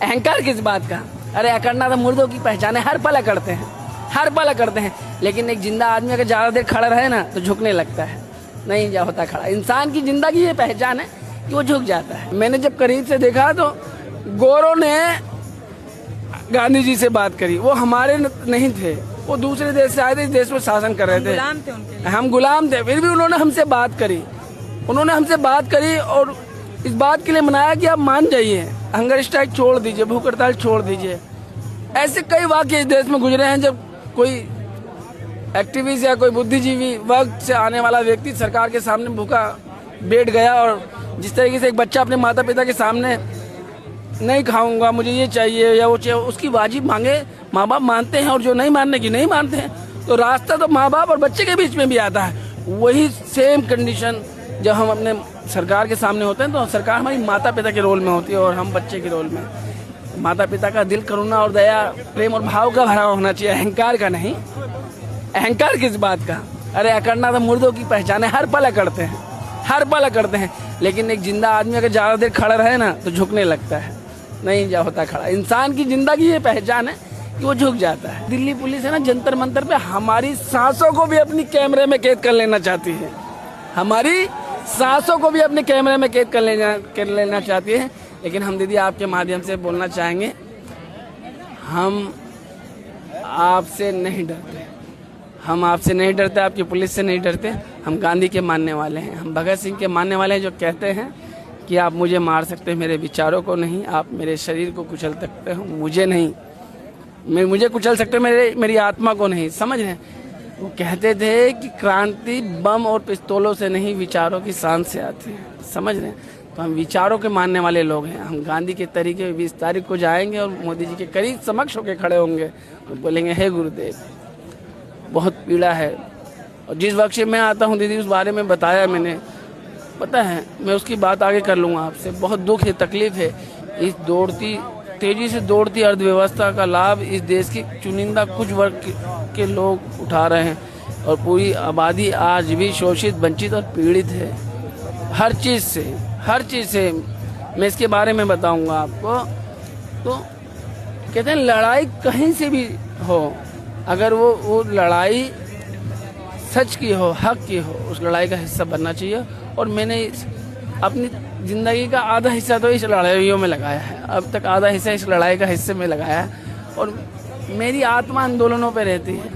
अहंकार किस बात का? अरे अकड़ना तो मुर्दों की पहचान है, हर पल करते हैं, हर पल करते हैं। लेकिन एक जिंदा आदमी अगर ज्यादा देर खड़ा रहे ना तो झुकने लगता है, नहीं जा होता खड़ा। इंसान की जिंदगी ये पहचान है कि वो झुक जाता है। मैंने जब करीब से देखा तो गोरों ने गांधी जी से बात करी, वो हमारे नहीं थे, वो दूसरे देश से आए थे, इस देश में शासन कर रहे थे, गुलाम थे उनके, हम गुलाम थे। फिर भी उन्होंने हमसे बात करी, और इस बात के लिए मनाया कि आप मान जाइए, हंगर स्ट्राइक छोड़ दीजिए, भूख हड़ताल छोड़ दीजिए। ऐसे कई वाकये इस देश में गुजरे हैं जब कोई एक्टिविस्ट या कोई बुद्धिजीवी वर्ग से आने वाला व्यक्ति सरकार के सामने भूखा बैठ गया, और जिस तरीके से एक बच्चा अपने माता पिता के सामने नहीं खाऊंगा, मुझे ये चाहिए या वो चाहिए, उसकी वाजिब मांगे माँ बाप मानते हैं, और जो नहीं मानने की नहीं मानते हैं। तो रास्ता तो माँ बाप और बच्चे के बीच में भी आता है। वही सेम कंडीशन जब हम अपने सरकार के सामने होते हैं तो सरकार हमारी माता पिता के रोल में होती है और हम बच्चे के रोल में। माता पिता का दिल करुणा और दया, प्रेम और भाव का भरा होना चाहिए, अहंकार का नहीं। अहंकार किस बात का? अरे अकड़ना तो मुर्दों की पहचान है, हर पल करते हैं, हर पल करते हैं। लेकिन एक जिंदा आदमी अगर ज्यादा देर खड़ा रहे ना तो झुकने लगता है, नहीं जा होता खड़ा। इंसान की जिंदगी ये पहचान है कि वो झुक जाता है। दिल्ली पुलिस है ना, जंतर मंतर पे हमारी सांसों को भी अपनी कैमरे में कैद कर लेना चाहती है, हमारी सांसों को भी अपने कैमरे में कैद कर लेना चाहती है। लेकिन हम दीदी आपके माध्यम से बोलना चाहेंगे, हम आपसे नहीं डरते, हम आपसे नहीं डरते, आपकी पुलिस से नहीं डरते। हम गांधी के मानने वाले हैं, हम भगत सिंह के मानने वाले हैं, जो कहते हैं कि आप मुझे मार सकते हैं, मेरे विचारों को नहीं, आप मेरे शरीर को कुचल सकते हो, मुझे नहीं, मुझे कुचल सकते हो, मेरी आत्मा को नहीं। समझ रहे हैं? वो कहते थे कि क्रांति बम और पिस्तौलों से नहीं, विचारों की शान से आती है। समझ रहे हैं? तो हम विचारों के मानने वाले लोग हैं। हम गांधी के तरीके 20 तारीख को जाएंगे और मोदी जी के करीब समक्ष होकर खड़े होंगे और बोलेंगे, हे गुरुदेव, बहुत पीड़ा है। और जिस वक्त से मैं आता हूँ दीदी, उस बारे में बताया मैंने, पता है, मैं उसकी बात आगे कर लूँगा आपसे। बहुत दुख है, तकलीफ है। इस तेजी से दौड़ती अर्थव्यवस्था का लाभ इस देश की चुनिंदा कुछ वर्ग के लोग उठा रहे हैं, और पूरी आबादी आज भी शोषित, वंचित और पीड़ित है, हर चीज़ से। मैं इसके बारे में बताऊंगा आपको। तो कहते हैं लड़ाई कहीं से भी हो, अगर वो लड़ाई सच की हो, हक की हो, उस लड़ाई का हिस्सा बनना चाहिए। और मैंने अपनी जिंदगी का आधा हिस्सा तो इस लड़ाइयों में लगाया है, अब तक आधा हिस्सा इस लड़ाई का हिस्से में लगाया है, और मेरी आत्मा आंदोलनों पे रहती है।